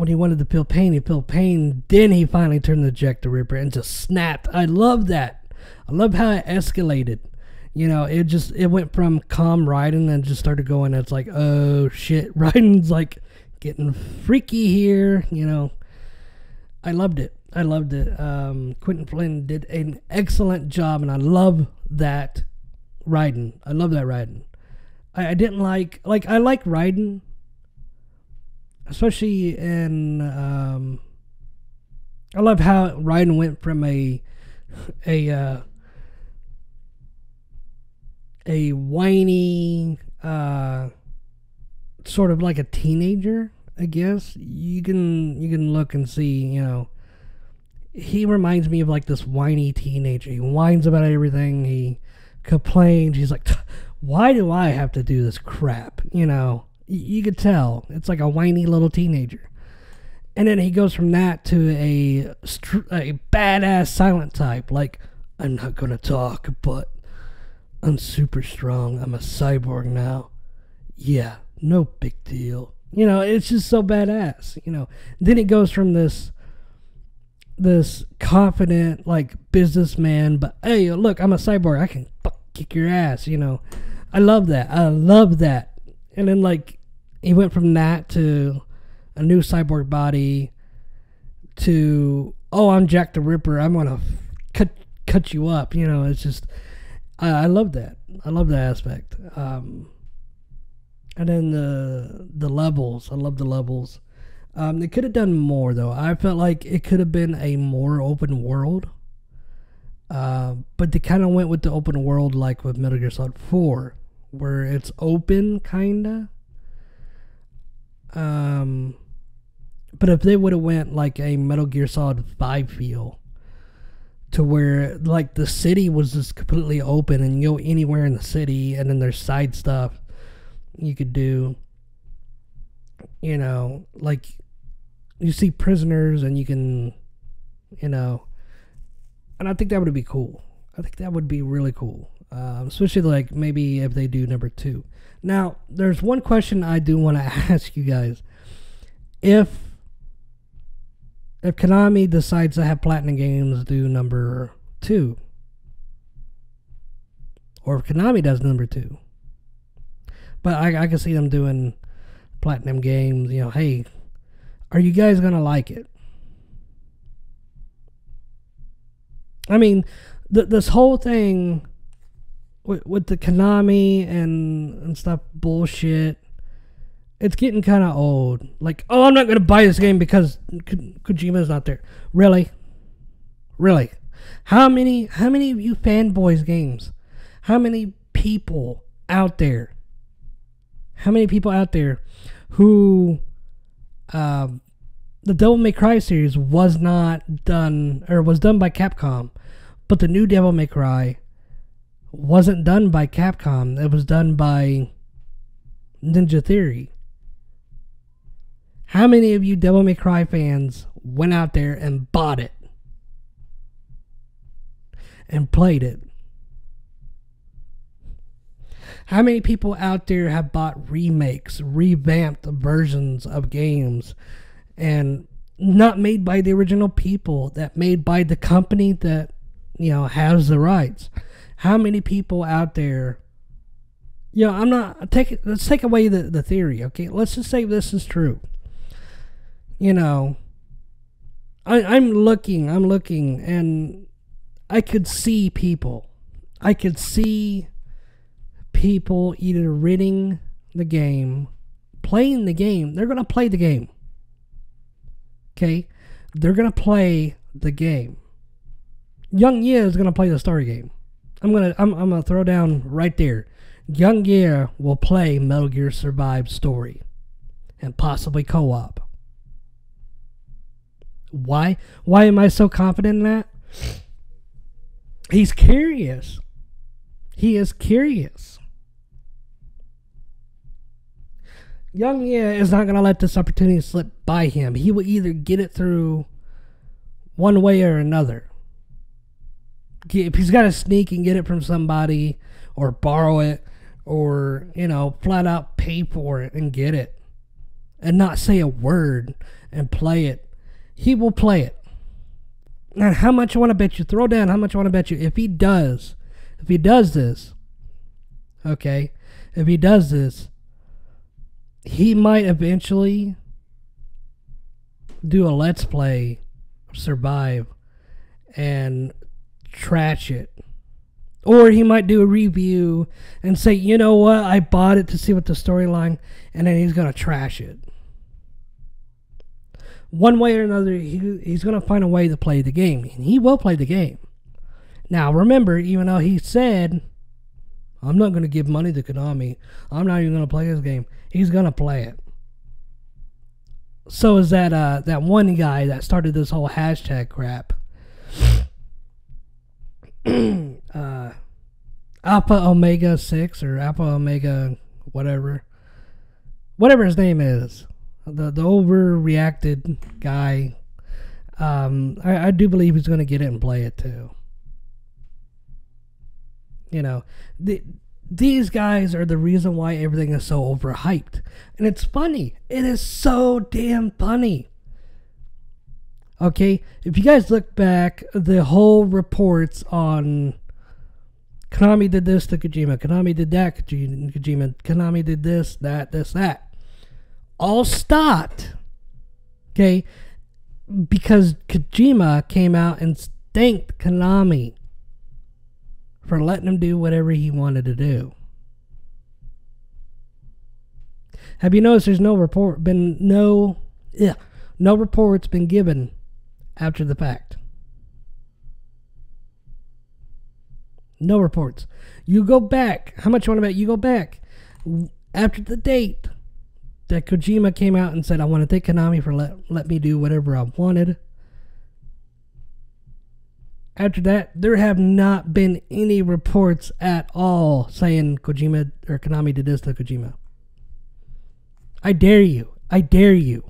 he wanted to feel pain, he felt pain. Then he finally turned to Jack the Ripper and just snapped. I love that. I love how it escalated. It went from calm Raiden and just started going. It's like, oh shit, Raiden's like getting freaky here. I loved it. Quentin Flynn did an excellent job, and I love that Raiden. I didn't like I like Raiden, especially in I love how Raiden went from a whiny sort of like a teenager, I guess. You can look and see, he reminds me of like this whiny teenager. He whines about everything. He complains. He's like, why do I have to do this crap? You could tell. It's like a whiny little teenager. And then he goes from that to a badass silent type. Like, I'm not going to talk, but I'm super strong. I'm a cyborg now. Yeah, no big deal. It's just so badass. Then it goes from this confident, like, businessman, but hey, look, I'm a cyborg. I can kick your ass. I love that. And then, like, he went from that to a new cyborg body to, oh, I'm Jack the Ripper. I'm gonna cut you up. It's just, I love that. I love that aspect. And then the levels. I love the levels. They could have done more, though. I felt like it could have been a more open world. But they kind of went with the open world like with Metal Gear Solid 4, where it's open, kind of. But if they would have went like a Metal Gear Solid 5 feel, to where like the city was just completely open and you go anywhere in the city, and then there's side stuff you could do. Like you see prisoners and you can, and I think that would be cool. I think that would be really cool. Especially like maybe if they do number 2. Now, there's one question I do want to ask you guys. If Konami decides to have Platinum Games do number 2, or if Konami does number 2, but I can see them doing Platinum Games, hey, are you guys gonna like it? I mean, this whole thing with the Konami and stuff bullshit, it's getting kind of old. Like, oh, I'm not gonna buy this game because Kojima's not there. Really? How many of you fanboys games? How many people out there? Who the Devil May Cry series was not done, or was done by Capcom, but the new Devil May Cry wasn't done by Capcom. It was done by Ninja Theory. How many of you Devil May Cry fans went out there and bought it and played it? How many people out there have bought remakes, revamped versions of games, and not made by the original people, that made by the company that, has the rights? How many people out there, let's take away the theory, okay? Let's just say this is true. I'm looking, and I could see people. People either renting the game, playing the game. They're gonna play the game. Okay, they're gonna play the game. Young Ye is gonna play the story game. I'm gonna throw down right there. Young Ye will play Metal Gear Survive story, and possibly co-op. Why? Why am I so confident in that? He's curious. He is curious. Young Mia is not going to let this opportunity slip by him. He will either get it through one way or another. If he's got to sneak and get it from somebody or borrow it or, flat out pay for it and get it and not say a word and play it, he will play it. Now, how much I want to bet you? Throw down how much I want to bet you. If he does this, okay, if he does this, he might eventually do a Let's Play Survive and trash it. Or he might do a review and say, you know what, I bought it to see what the storyline, and then he's going to trash it. One way or another, he's going to find a way to play the game. And he will play the game. Now, remember, even though he said, I'm not going to give money to Konami, I'm not even going to play this game, he's going to play it. So is that one guy that started this whole hashtag crap. Alpha Omega 6 or Alpha Omega whatever his name is, the overreacted guy. I do believe he's going to get it and play it too. These guys are the reason why everything is so overhyped. And it's funny. It is so damn funny. Okay? If you guys look back, the whole reports on Konami did this to Kojima, Konami did that to Kojima, Konami did this, that, all stopped. Okay? Because Kojima came out and thanked Konami for letting him do whatever he wanted to do. Have you noticed there's no reports been given after the fact? No reports. You go back. How much you want to bet? You go back after the date that Kojima came out and said, I want to thank Konami for let me do whatever I wanted. After that, there have not been any reports at all saying Kojima or Konami did this to Kojima. I dare you. I dare you.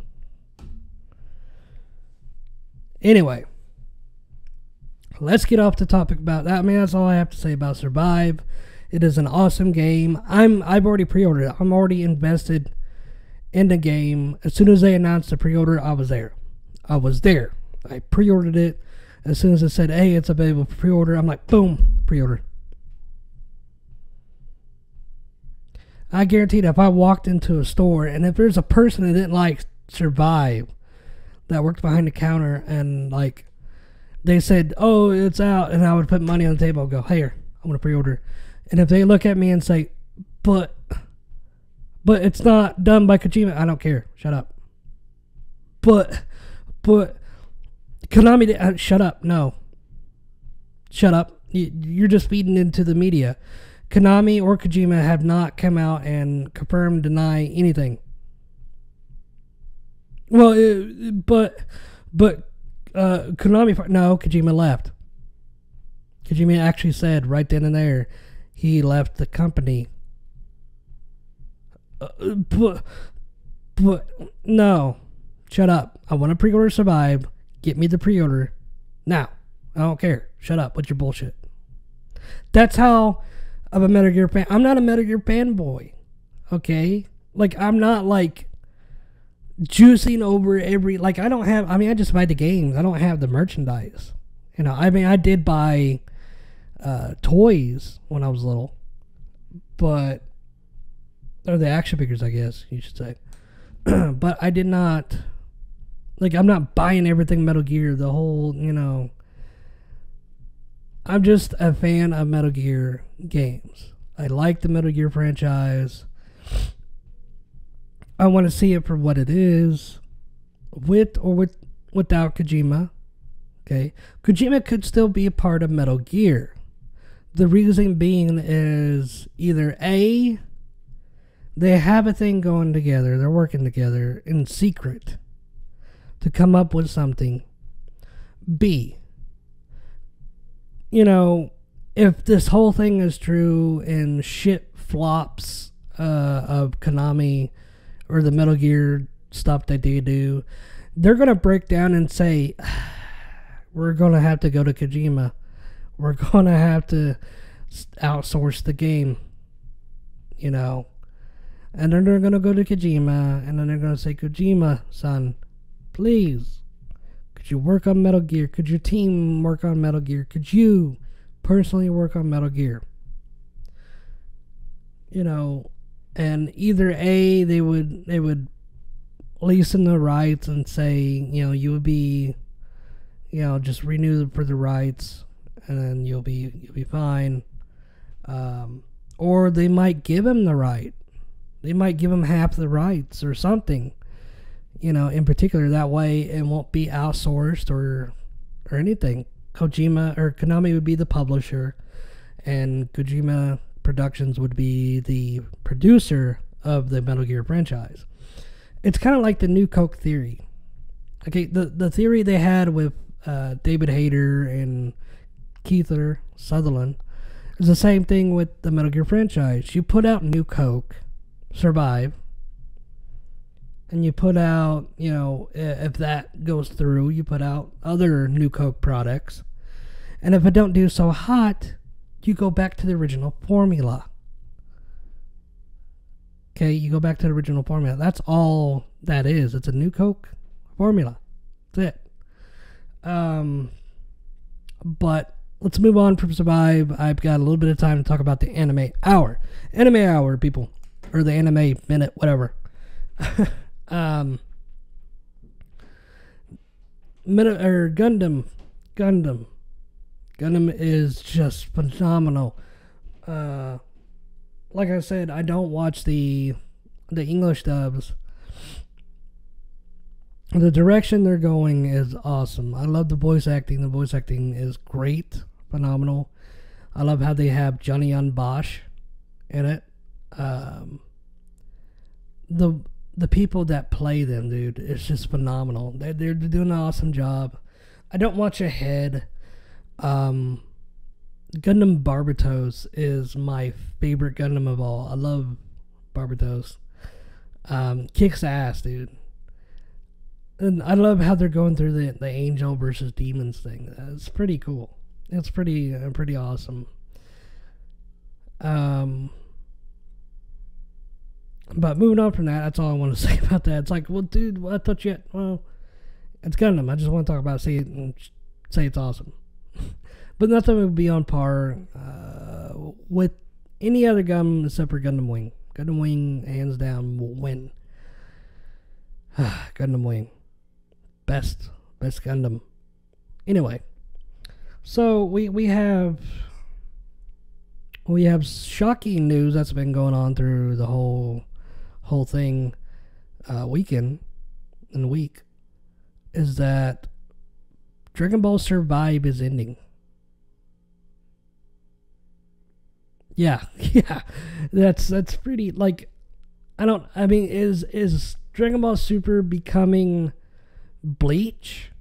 Anyway, let's get off the topic about that. I mean, that's all I have to say about Survive. It is an awesome game. I've already pre-ordered it. I'm already invested in the game. As soon as they announced the pre-order, I was there. I pre-ordered it. As soon as it said, hey, it's available for pre-order, I'm like, boom, pre-order. I guarantee that if I walked into a store and if there's a person that didn't like Survive that worked behind the counter and like they said, oh, it's out, and I would put money on the table and go, here, I want to pre-order. And if they look at me and say, but it's not done by Kojima, I don't care. Shut up. But Konami, shut up. No. Shut up. You're just feeding into the media. Konami or Kojima have not come out and confirmed, deny anything. Well, but Konami, no, Kojima left. Kojima actually said right then and there he left the company. But no. Shut up. I want to pre-order Survive. Get me the pre-order now. I don't care. Shut up with your bullshit. That's how I'm a Metal Gear fan. I'm not a Metal Gear fanboy. Okay? Like, I'm not like juicing over every, like, I just buy the games. I don't have the merchandise. I did buy toys when I was little. But, or the action figures, I guess you should say. But I did not, like, I'm not buying everything Metal Gear, the whole, I'm just a fan of Metal Gear games. I like the Metal Gear franchise. I want to see it for what it is, with or without Kojima. Okay, Kojima could still be a part of Metal Gear. The reason being is either A, they have a thing going together, they're working together in secret to come up with something. B, if this whole thing is true and shit flops of Konami or the Metal Gear stuff that they do, they're gonna break down and say, we're gonna have to go to Kojima. We're gonna have to outsource the game. You know. And then they're gonna go to Kojima, and then they're gonna say, Kojima-san, please, could you work on Metal Gear? Could your team work on Metal Gear? Could you personally work on Metal Gear? You know, and either A, they would lease in the rights and say, you know, you would be, you know, just renew for the rights, and then you'll be fine. Or they might give him the right. They might give him half the rights or something, you know, in particular. That way it won't be outsourced or anything. Kojima or Konami would be the publisher, and Kojima Productions would be the producer of the Metal Gear franchise. It's kind of like the New Coke theory. Okay, the theory they had with David Hayter and Kiefer Sutherland is the same thing with the Metal Gear franchise. You put out New Coke, survive, and you put out, you know, if that goes through, you put out other New Coke products, and if it don't do so hot, you go back to the original formula. Okay, you go back to the original formula. That's all that is. It's a New Coke formula. That's it. But let's move on from Survive. I've got a little bit of time to talk about the Anime Hour. Anime Hour, people. Or the Anime Minute, whatever. Gundam. Gundam is just phenomenal. Like I said, I don't watch the English dubs. The direction they're going is awesome. I love the voice acting. The voice acting is great, phenomenal. I love how they have Johnny Yong Bosch in it. The people that play them, dude, it's just phenomenal. They're doing an awesome job. I don't watch ahead. Gundam Barbatos is my favorite Gundam of all. I love Barbatos. Kicks ass, dude. And I love how they're going through the angel versus demons thing. It's pretty cool. It's pretty awesome. But moving on from that, that's all I want to say about that. It's like, well, dude, I thought you had, well, it's Gundam. I just want to talk about it, and say it's awesome. But nothing would be on par with any other Gundam except for Gundam Wing. Gundam Wing, hands down, will win. Gundam Wing. Best Gundam. Anyway, so we have shocking news that's been going on through the whole thing weekend and week, is that Dragon Ball Survive is ending. Yeah, that's pretty, like, I mean, is Dragon Ball Super becoming Bleach,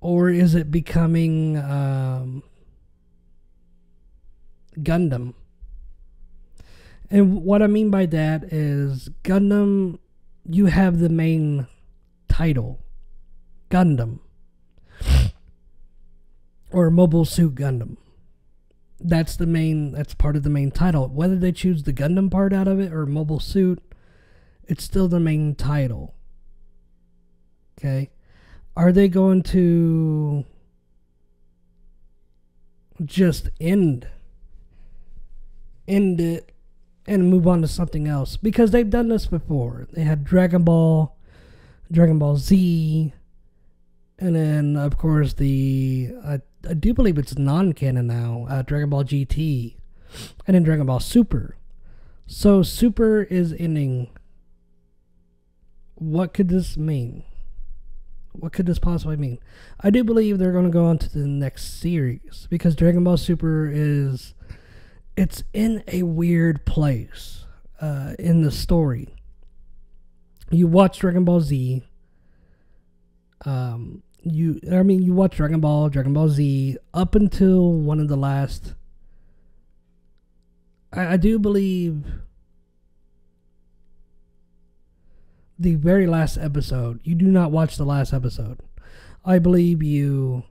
or is it becoming Gundam? And what I mean by that is, Gundam, you have the main title, Gundam, or Mobile Suit Gundam. That's part of the main title. Whether they choose the Gundam part out of it or Mobile Suit, it's still the main title. Okay? Are they going to just end it and move on to something else? Because they've done this before. They had Dragon Ball Z, and then, of course, I do believe it's non-canon now, Dragon Ball GT, and then Dragon Ball Super. So Super is ending. What could this mean? What could this possibly mean? I do believe they're going to go on to the next series, because Dragon Ball Super it's in a weird place in the story. You watch Dragon Ball Z. You watch Dragon Ball Z up until one of the last. I do believe the very last episode. You do not watch the last episode. I believe you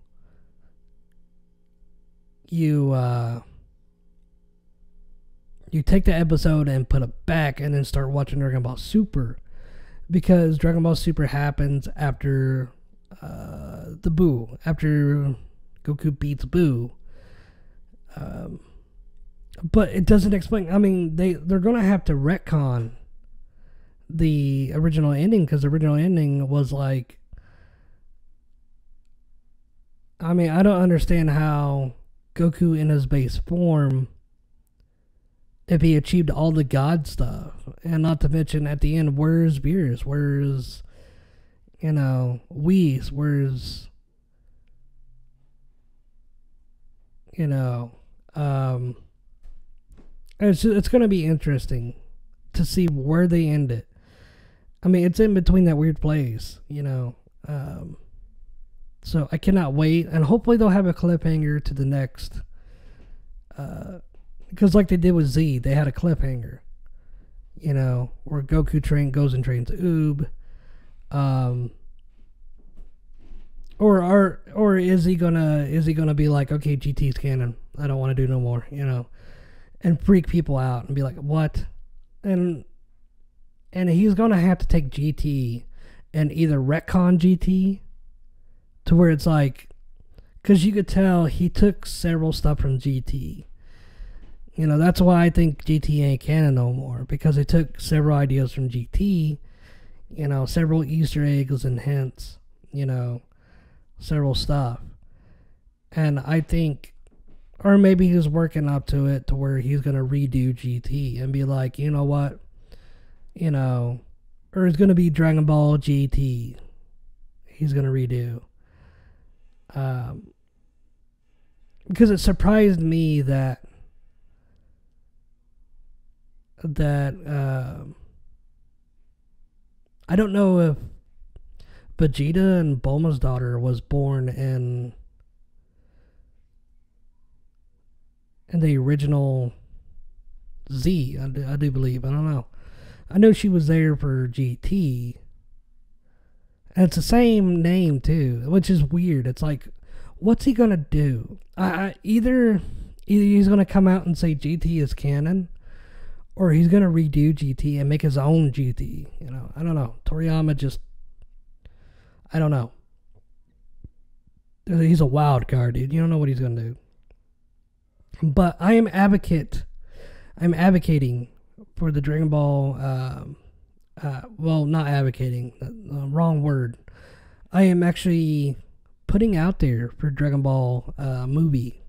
take the episode and put it back and then start watching Dragon Ball Super, because Dragon Ball Super happens after the Buu, after Goku beats Buu. But it doesn't explain. I mean, they're gonna have to retcon the original ending, because the original ending was like, I mean, I don't understand how Goku in his base form, if he achieved all the God stuff, and not to mention at the end, where's Beerus? Where's, Whis? Where's, it's going to be interesting to see where they end it. I mean, it's in between that weird place, so I cannot wait, and hopefully they'll have a cliffhanger to the next, because like they did with Z, they had a cliffhanger, where Goku goes and trains Oob, or is he gonna be like, okay, GT's canon, I don't want to do no more, and freak people out and be like, what? And he's gonna have to take GT and either retcon GT to where it's like, because you could tell he took several stuff from GT. That's why I think GT ain't canon no more, because they took several ideas from GT, several Easter eggs and hints, several stuff. And I think, or maybe he's working up to it to where he's going to redo GT and be like, you know what, or it's going to be Dragon Ball GT he's going to redo. Because it surprised me that I don't know if Vegeta and Bulma's daughter was born in the original Z. I do believe. I don't know. I know she was there for GT. And it's the same name too, which is weird. It's like, what's he gonna do? Either he's gonna come out and say GT is canon, or he's gonna redo GT and make his own GT. I don't know. Toriyama just, I don't know. He's a wild card, dude. You don't know what he's gonna do. But I'm advocating for the Dragon Ball. Well, not advocating. Wrong word. I am actually putting out there for Dragon Ball movie,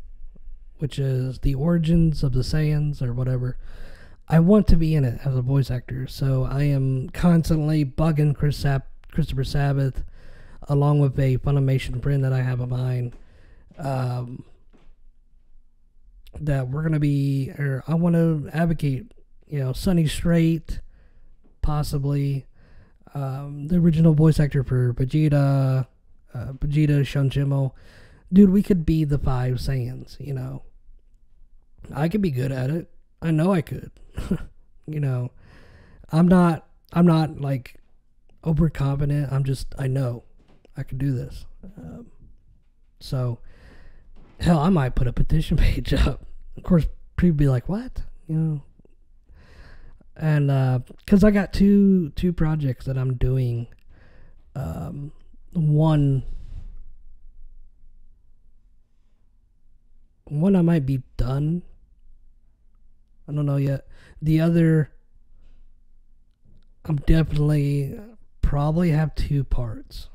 which is the origins of the Saiyans or whatever. I want to be in it as a voice actor, so I am constantly bugging Christopher Sabat, along with a Funimation friend that I have of mine, that we're gonna be, or I want to advocate, Sonny Strait, possibly, the original voice actor for Vegeta, Shunshimo. Dude, we could be the 5 Saiyans, I could be good at it. I know I could. I'm not like overconfident. I know I could do this. So, hell, I might put a petition page up. Of course, people be like, what? And, cause I got two projects that I'm doing. One I might be done. I don't know yet. The other, I'm definitely probably have 2 parts.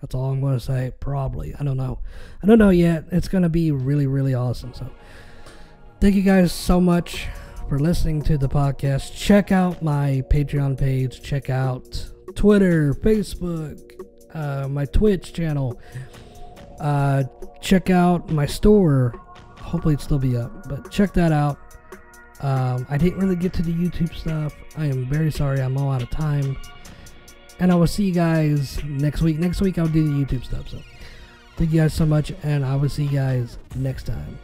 That's all I'm going to say. Probably. I don't know. I don't know yet. It's going to be really, really awesome. So, thank you guys so much for listening to the podcast. Check out my Patreon page. Check out Twitter, Facebook, my Twitch channel. Check out my store. Hopefully it'll still be up, but check that out. I didn't really get to the YouTube stuff. I am very sorry. I'm all out of time. And I will see you guys next week. Next week I'll do the YouTube stuff. So thank you guys so much, and I will see you guys next time.